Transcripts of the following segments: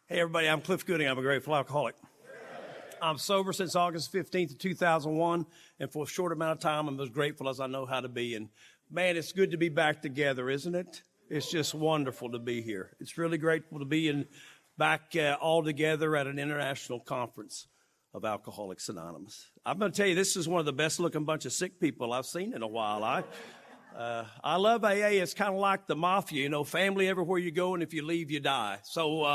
Hey, everybody, I'm Clif Gooding. I'm a grateful alcoholic. I'm sober since August 15th of 2001, and for a short amount of time, I'm as grateful as I know how to be. And, man, it's good to be back together, isn't it? It's just wonderful to be here. It's really grateful to be back all together at an international conference of Alcoholics Anonymous. I'm going to tell you, this is one of the best-looking bunch of sick people I've seen in a while. I love AA. It's kind of like the mafia, you know, family everywhere you go, and if you leave, you die. So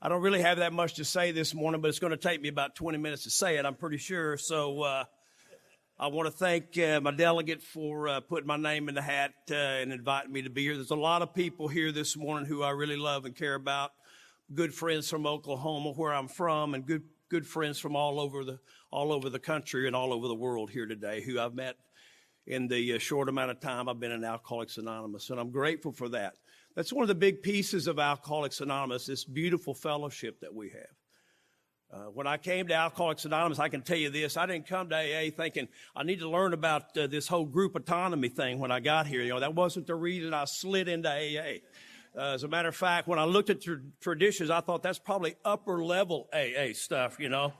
I don't really have that much to say this morning, but it's going to take me about 20 minutes to say it, I'm pretty sure. So I want to thank my delegate for putting my name in the hat and inviting me to be here. There's a lot of people here this morning who I really love and care about. Good friends from Oklahoma, where I'm from, and good friends from all over the country and all over the world here today who I've met in the short amount of time I've been in Alcoholics Anonymous, and I'm grateful for that. That's one of the big pieces of Alcoholics Anonymous, this beautiful fellowship that we have. When I came to Alcoholics Anonymous, I can tell you this, I didn't come to AA thinking I need to learn about this whole group autonomy thing when I got here. You know, that wasn't the reason I slid into AA. As a matter of fact, when I looked at traditions, I thought that's probably upper level AA stuff, you know.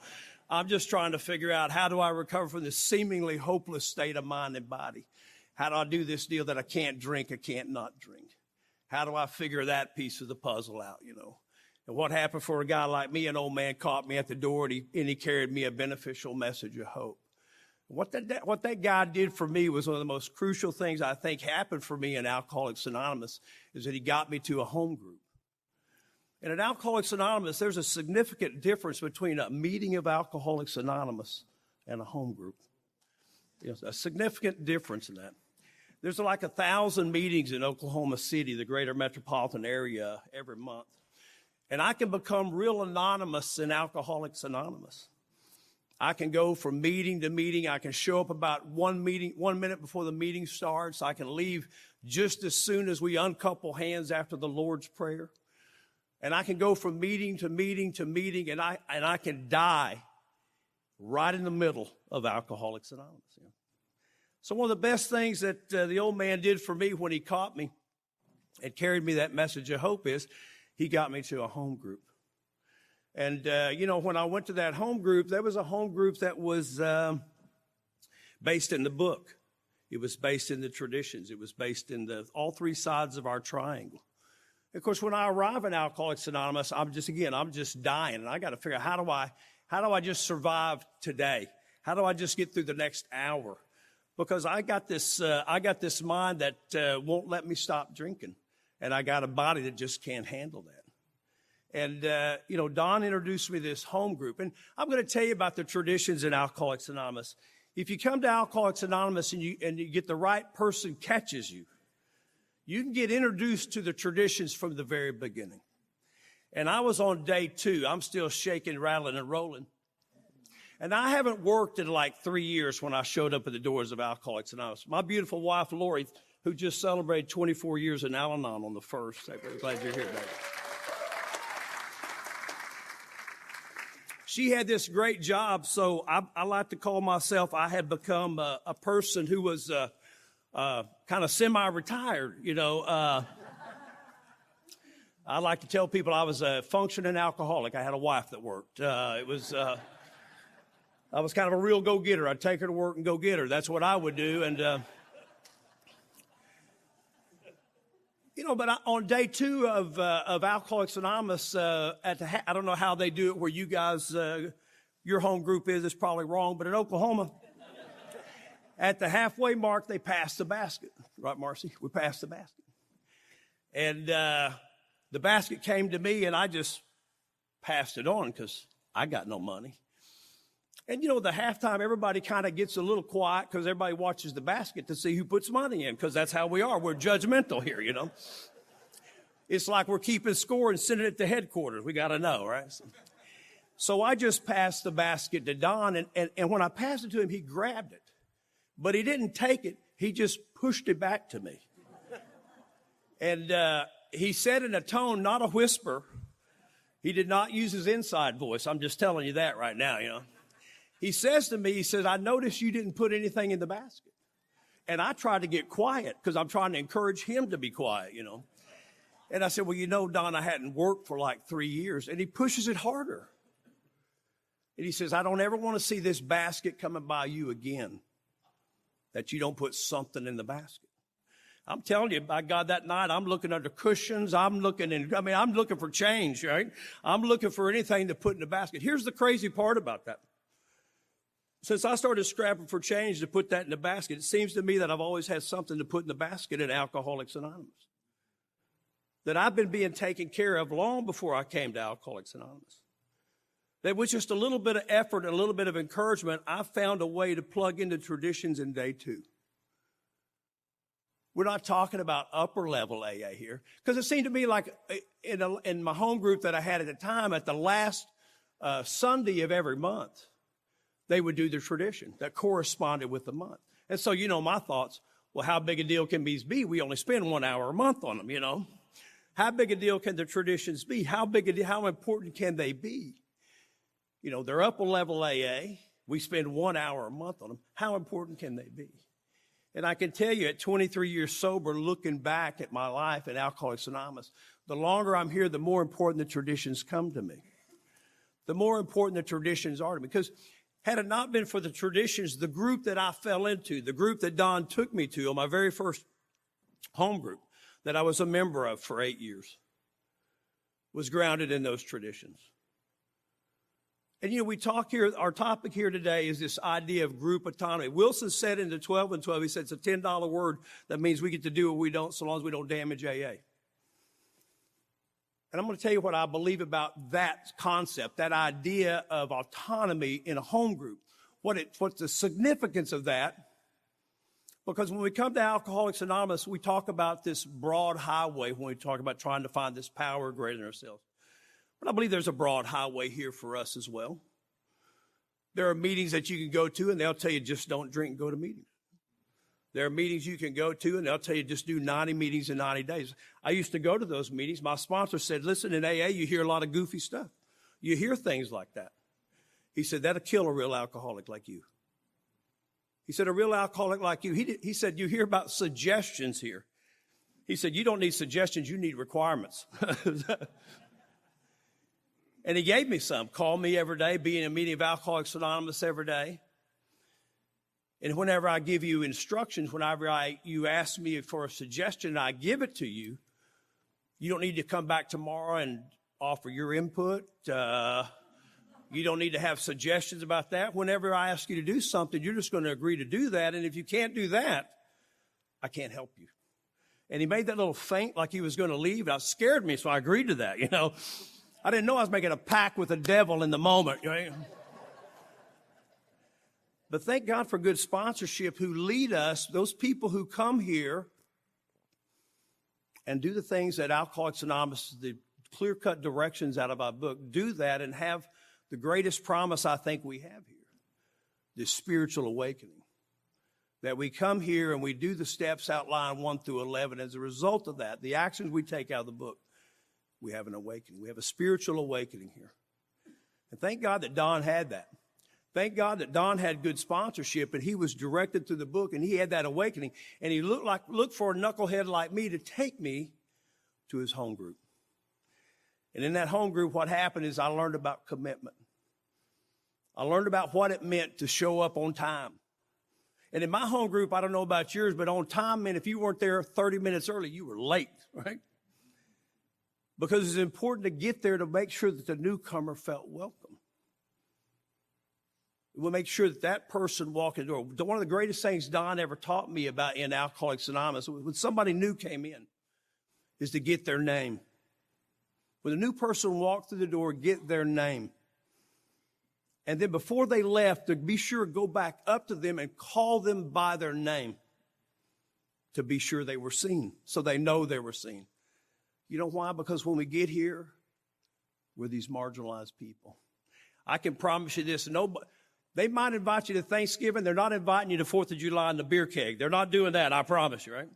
I'm just trying to figure out, how do I recover from this seemingly hopeless state of mind and body? How do I do this deal that I can't drink, I can't not drink? How do I figure that piece of the puzzle out, you know? And what happened for a guy like me? An old man caught me at the door, and he carried me a beneficial message of hope. What that guy did for me was one of the most crucial things I think happened for me in Alcoholics Anonymous, is that he got me to a home group. And at Alcoholics Anonymous, there's a significant difference between a meeting of Alcoholics Anonymous and a home group. There's a significant difference in that. There's like 1,000 meetings in Oklahoma City, the greater metropolitan area, every month. And I can become real anonymous in Alcoholics Anonymous. I can go from meeting to meeting. I can show up about 1 minute before the meeting starts. I can leave just as soon as we uncouple hands after the Lord's Prayer. And I can go from meeting to meeting to meeting, and I can die right in the middle of Alcoholics Anonymous. You know? So one of the best things that the old man did for me when he caught me and carried me that message of hope is he got me to a home group. And, you know, when I went to that home group, there was a home group that was based in the book. It was based in the traditions. It was based in all three sides of our triangle. Of course, when I arrive in Alcoholics Anonymous, I'm just dying, and I got to figure out how do I just survive today? How do I just get through the next hour? Because I got this mind that won't let me stop drinking, and I got a body that just can't handle that. And you know, Don introduced me to this home group, and I'm going to tell you about the traditions in Alcoholics Anonymous. If you come to Alcoholics Anonymous and you get the right person catches you, you can get introduced to the traditions from the very beginning. And I was on day 2. I'm still shaking, rattling, and rolling. And I haven't worked in like 3 years when I showed up at the doors of Alcoholics Anonymous. My beautiful wife, Lori, who just celebrated 24 years in Al-Anon on the 1st. I'm very glad you're here today. She had this great job, so I like to call myself, I had become a person who was kind of semi-retired, you know. I like to tell people I was a functioning alcoholic. I had a wife that worked. I was kind of a real go-getter. I'd take her to work and go get her. That's what I would do. And, you know, but on day 2 of Alcoholics Anonymous, I don't know how they do it where you guys, your home group is. It's probably wrong. But in Oklahoma, at the halfway mark, they passed the basket. Right, Marcy? We passed the basket. And the basket came to me, and I just passed it on because I got no money. And, you know, the halftime, everybody kind of gets a little quiet because everybody watches the basket to see who puts money in, because that's how we are. We're judgmental here, you know. It's like we're keeping score and sending it to headquarters. We got to know, right? So I just passed the basket to Don, and when I passed it to him, he grabbed it. But he didn't take it. He just pushed it back to me. And he said in a tone, not a whisper. He did not use his inside voice. I'm just telling you that right now, you know. He says to me, he says, I noticed you didn't put anything in the basket. And I tried to get quiet because I'm trying to encourage him to be quiet, you know. And I said, well, you know, Don, I hadn't worked for like 3 years. And he pushes it harder. And he says, I don't ever want to see this basket coming by you again, that you don't put something in the basket. I'm telling you, by God, that night, I'm looking under cushions. I'm looking for change, right? I'm looking for anything to put in the basket. Here's the crazy part about that. Since I started scrapping for change to put that in the basket, it seems to me that I've always had something to put in the basket at Alcoholics Anonymous. That I've been being taken care of long before I came to Alcoholics Anonymous. That with just a little bit of effort and a little bit of encouragement, I found a way to plug into traditions in day 2. We're not talking about upper level AA here, because it seemed to me like in my home group that I had at the time, at the last Sunday of every month, they would do the tradition that corresponded with the month. And so, you know, my thoughts, well, how big a deal can these be? We only spend 1 hour a month on them, you know. How big a deal can the traditions be? How important can they be? You know, they're upper level AA. We spend 1 hour a month on them. How important can they be? And I can tell you at 23 years sober, looking back at my life at Alcoholics Anonymous, the longer I'm here, the more important the traditions come to me. The more important the traditions are to me. Because had it not been for the traditions, the group that I fell into, the group that Don took me to on my very first home group that I was a member of for 8 years, was grounded in those traditions. And, you know, we talk here, our topic here today is this idea of group autonomy. Wilson said in the 12 and 12, he said it's a $10 word. That means we get to do what we don't, so long as we don't damage AA. And I'm going to tell you what I believe about that concept, that idea of autonomy in a home group. What's the significance of that? Because when we come to Alcoholics Anonymous, we talk about this broad highway when we talk about trying to find this power greater than ourselves. But I believe there's a broad highway here for us as well. There are meetings that you can go to, and they'll tell you just don't drink and go to meetings. There are meetings you can go to, and they'll tell you just do 90 meetings in 90 days. I used to go to those meetings. My sponsor said, listen, in AA, you hear a lot of goofy stuff. You hear things like that. He said, that'll kill a real alcoholic like you. He said, a real alcoholic like you. He said, you hear about suggestions here. He said, you don't need suggestions, you need requirements. And he gave me some. Call me every day, be in a meeting of Alcoholics Anonymous every day. And whenever I give you instructions, whenever you ask me for a suggestion and I give it to you, you don't need to come back tomorrow and offer your input. You don't need to have suggestions about that. Whenever I ask you to do something, you're just going to agree to do that. And if you can't do that, I can't help you. And he made that little feint like he was going to leave. That scared me, so I agreed to that, you know. I didn't know I was making a pact with the devil in the moment. Right? But thank God for good sponsorship who lead us, those people who come here and do the things that Alcoholics Anonymous, the clear-cut directions out of our book, do that and have the greatest promise I think we have here, this spiritual awakening. That we come here and we do the steps outlined 1 through 11. As a result of that, the actions we take out of the book, we have an awakening. We have a spiritual awakening here. And thank God that Don had that. Thank God that Don had good sponsorship and he was directed through the book and he had that awakening. And he looked for a knucklehead like me to take me to his home group. And in that home group, what happened is I learned about commitment. I learned about what it meant to show up on time. And in my home group, I don't know about yours, but on time meant if you weren't there 30 minutes early, you were late, right? Because it's important to get there to make sure that the newcomer felt welcome. We'll make sure that that person walking the door. One of the greatest things Don ever taught me about in Alcoholics Anonymous, when somebody new came in, is to get their name. When a new person walked through the door, get their name. And then before they left, to be sure to go back up to them and call them by their name to be sure they were seen, so they know they were seen. You know why? Because when we get here, we're these marginalized people. I can promise you this. They might invite you to Thanksgiving. They're not inviting you to 4th of July and the beer keg. They're not doing that, I promise you, right?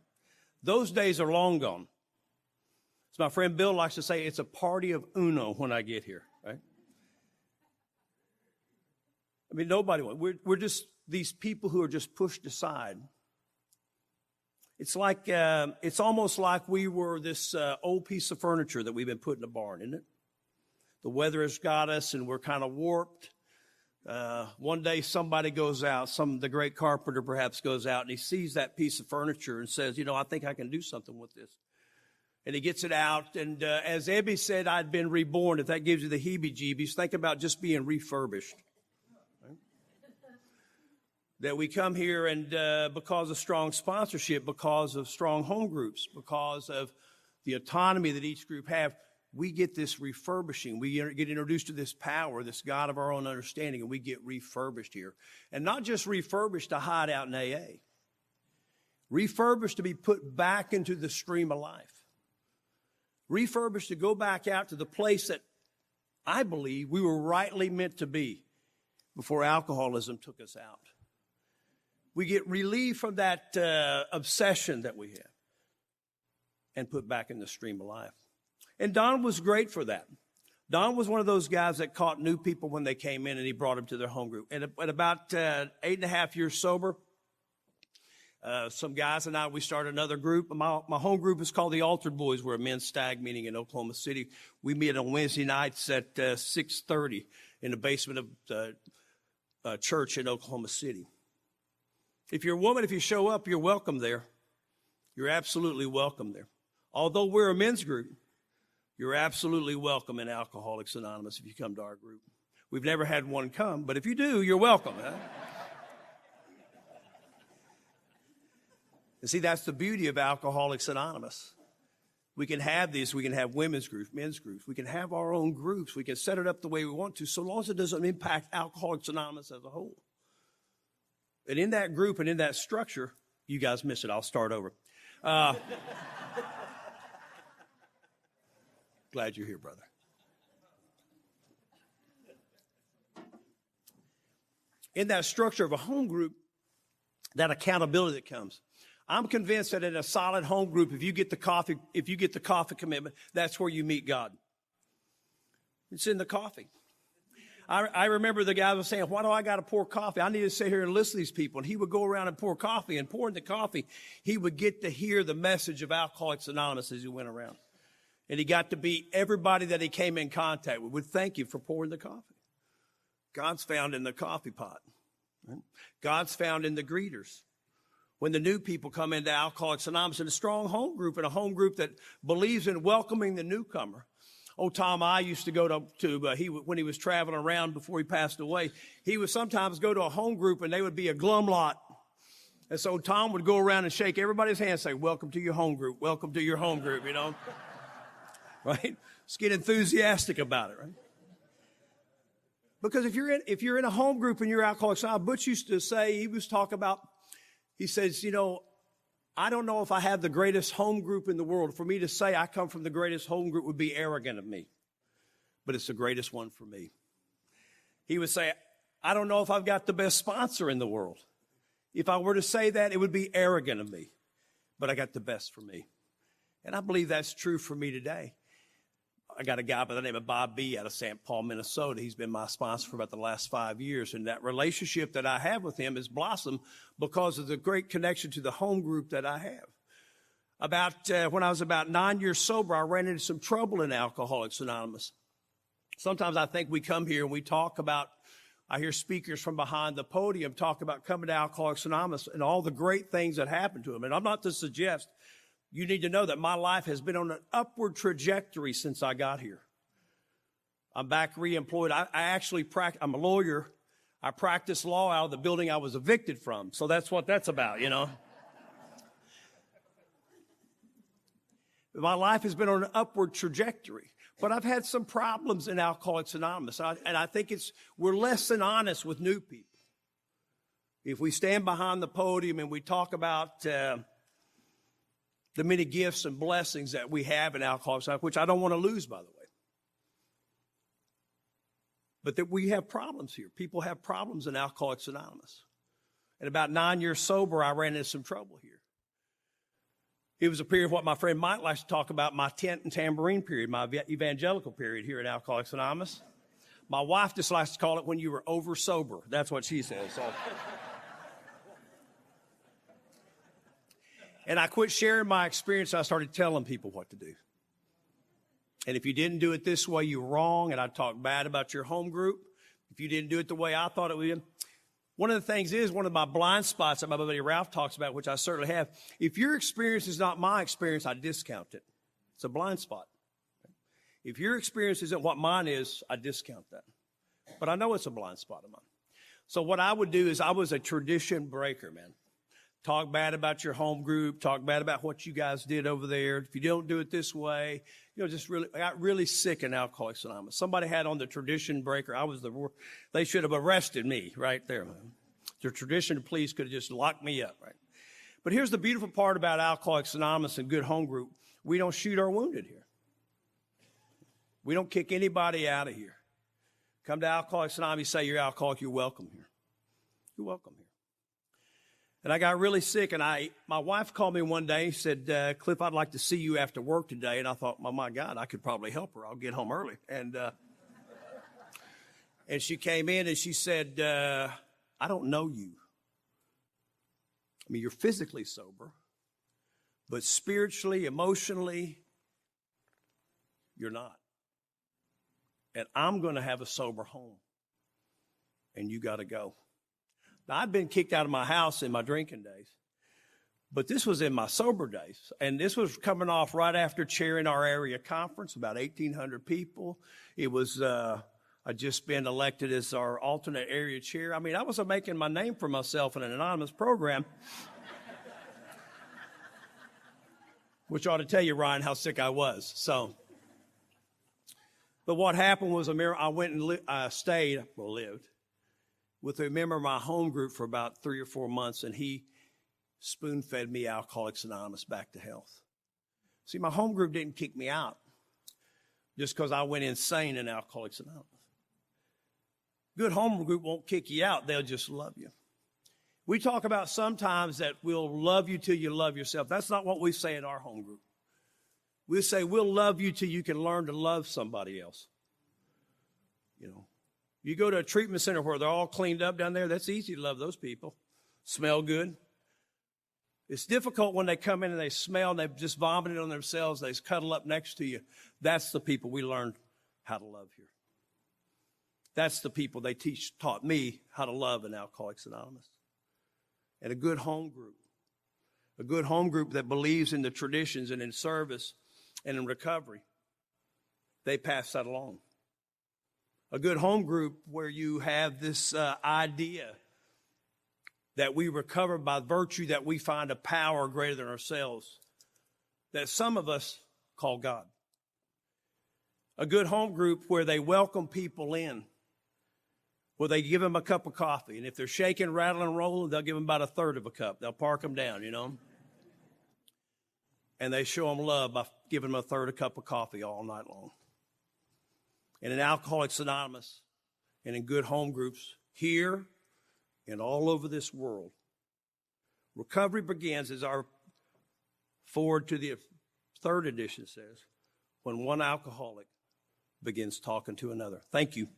Those days are long gone. As my friend Bill likes to say, it's a party of Uno when I get here, right? I mean, we're just these people who are just pushed aside. It's almost like we were this old piece of furniture that we've been put in a barn, isn't it? The weather has got us and we're kind of warped. One day somebody goes out, the great carpenter perhaps goes out and he sees that piece of furniture and says, I think I can do something with this. And he gets it out. And as Ebby said, I'd been reborn. If that gives you the heebie-jeebies, think about just being refurbished. Right? That we come here and because of strong sponsorship, because of strong home groups, because of the autonomy that each group have, we get this refurbishing. We get introduced to this power, this God of our own understanding, and we get refurbished here. And not just refurbished to hide out in AA. Refurbished to be put back into the stream of life. Refurbished to go back out to the place that I believe we were rightly meant to be before alcoholism took us out. We get relieved from that obsession that we have and put back in the stream of life. And Don was great for that. Don was one of those guys that caught new people when they came in and he brought them to their home group. And at about 8.5 years sober, some guys and I, we started another group. My home group is called the Altered Boys. We're a men's stag meeting in Oklahoma City. We meet on Wednesday nights at 6:30 in the basement of the church in Oklahoma City. If you're a woman, if you show up, you're welcome there. You're absolutely welcome there. Although we're a men's group, you're absolutely welcome in Alcoholics Anonymous if you come to our group. We've never had one come, but if you do, you're welcome. Huh? And see, that's the beauty of Alcoholics Anonymous. We can have these. We can have women's groups, men's groups. We can have our own groups. We can set it up the way we want to, so long as it doesn't impact Alcoholics Anonymous as a whole. And in that group and in that structure, you guys missed it. I'll start over. Glad you're here, brother. In that structure of a home group, that accountability that comes. I'm convinced that in a solid home group, if you get the coffee commitment, that's where you meet God. It's in the coffee. I remember the guy was saying, why do I got to pour coffee? I need to sit here and listen to these people. And he would go around and pour coffee, and pouring the coffee, he would get to hear the message of Alcoholics Anonymous as he went around. And he got to be everybody that he came in contact with would thank you for pouring the coffee. God's found in the coffee pot. Right? God's found in the greeters. When the new people come into Alcoholics Anonymous in a strong home group, and a home group that believes in welcoming the newcomer. Old Tom I used to go when he was traveling around before he passed away, he would sometimes go to a home group and they would be a glum lot. And so Tom would go around and shake everybody's hand and say, welcome to your home group, welcome to your home group, Right? Just get enthusiastic about it, right? Because if you're in a home group and you're Alcoholics Anonymous, Butch used to say, he says, I don't know if I have the greatest home group in the world. For me to say I come from the greatest home group would be arrogant of me, but it's the greatest one for me. He would say, I don't know if I've got the best sponsor in the world. If I were to say that, it would be arrogant of me, but I got the best for me. And I believe that's true for me today. I got a guy by the name of Bob B. out of St. Paul, Minnesota. He's been my sponsor for about the last 5 years. And that relationship that I have with him has blossomed because of the great connection to the home group that I have. When I was about 9 years sober, I ran into some trouble in Alcoholics Anonymous. Sometimes I think we come here and we talk about, I hear speakers from behind the podium talk about coming to Alcoholics Anonymous and all the great things that happened to them. And I'm not to suggest. You need to know that my life has been on an upward trajectory since I got here. I'm back re-employed. I'm a lawyer. I practice law out of the building I was evicted from. So that's what that's about, My life has been on an upward trajectory. But I've had some problems in Alcoholics Anonymous. And I think we're less than honest with new people. If we stand behind the podium and we talk about the many gifts and blessings that we have in Alcoholics Anonymous, which I don't want to lose, by the way. But that we have problems here. People have problems in Alcoholics Anonymous. And about 9 years sober, I ran into some trouble here. It was a period of what my friend Mike likes to talk about, my tent and tambourine period, my evangelical period here at Alcoholics Anonymous. My wife just likes to call it when you were over sober. That's what she says. So. And I quit sharing my experience. I started telling people what to do. And if you didn't do it this way, you're wrong. And I talked bad about your home group. If you didn't do it the way I thought it would. One of the things is, one of my blind spots that my buddy Ralph talks about, which I certainly have, if your experience is not my experience, I discount it. It's a blind spot. If your experience isn't what mine is, I discount that. But I know it's a blind spot of mine. So what I would do is I was a tradition breaker, man. Talk bad about your home group. Talk bad about what you guys did over there. If you don't do it this way, just really, I got really sick in Alcoholics Anonymous. Somebody had on the tradition breaker. They should have arrested me right there. The tradition police could have just locked me up, right? But here's the beautiful part about Alcoholics Anonymous and good home group. We don't shoot our wounded here. We don't kick anybody out of here. Come to Alcoholics Anonymous, say you're alcoholic, you're welcome here. You're welcome here. And I got really sick, and my wife called me one day and said, Clif, I'd like to see you after work today. And I thought, oh, my God, I could probably help her. I'll get home early. And she came in and she said, I don't know you. I mean, you're physically sober, but spiritually, emotionally, you're not. And I'm going to have a sober home, and you got to go. Now, I've been kicked out of my house in my drinking days, but this was in my sober days, and this was coming off right after chairing our area conference, about 1,800 people. It was I'd just been elected as our alternate area chair. I mean, I was making my name for myself in an anonymous program, which ought to tell you, Ryan, how sick I was. But what happened was, I went and lived with a member of my home group for about 3 or 4 months, and he spoon-fed me Alcoholics Anonymous back to health. See, my home group didn't kick me out just because I went insane in Alcoholics Anonymous. Good home group won't kick you out. They'll just love you. We talk about sometimes that we'll love you till you love yourself. That's not what we say in our home group. We say we'll love you till you can learn to love somebody else. You go to a treatment center where they're all cleaned up down there, that's easy to love those people. Smell good. It's difficult when they come in and they smell and they've just vomited on themselves, they cuddle up next to you. That's the people we learned how to love here. That's the people they taught me how to love in Alcoholics Anonymous. And a good home group that believes in the traditions and in service and in recovery, they pass that along. A good home group where you have this idea that we recover by virtue that we find a power greater than ourselves, that some of us call God. A good home group where they welcome people in, where they give them a cup of coffee. And if they're shaking, rattling, rolling, they'll give them about a third of a cup. They'll park them down, And they show them love by giving them a third of a cup of coffee all night long. And in Alcoholics Anonymous and in good home groups here and all over this world, recovery begins, as our forward to the third edition says, when one alcoholic begins talking to another. Thank you.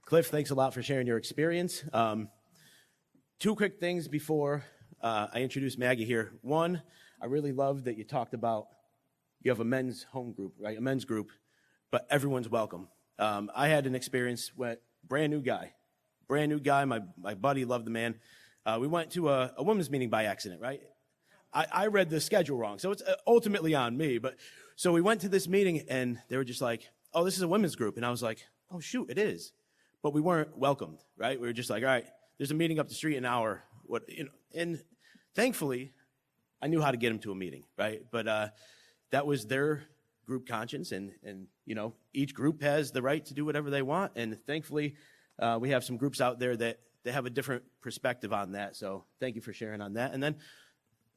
Clif, thanks a lot for sharing your experience. 2 quick things before I introduce Maggie here. One, I really love that you talked about you have a men's home group, right? A men's group, but everyone's welcome. I had an experience with brand new guy. My buddy loved the man. We went to a women's meeting by accident, right? I read the schedule wrong, so it's ultimately on me. But so we went to this meeting, and they were just like, "Oh, this is a women's group," and I was like, "Oh shoot, it is." But we weren't welcomed, right? We were just like, all right, there's a meeting up the street in an hour. And thankfully, I knew how to get them to a meeting, right? But that was their group conscience, and each group has the right to do whatever they want. And thankfully, we have some groups out there that they have a different perspective on that. So thank you for sharing on that. And then,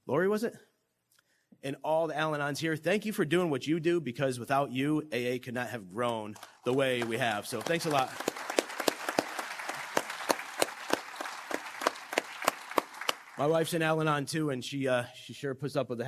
Lori, was it? And all the Al-Anons here, thank you for doing what you do, because without you, AA could not have grown the way we have. So thanks a lot. My wife's an Al-Anon too, and she sure puts up with the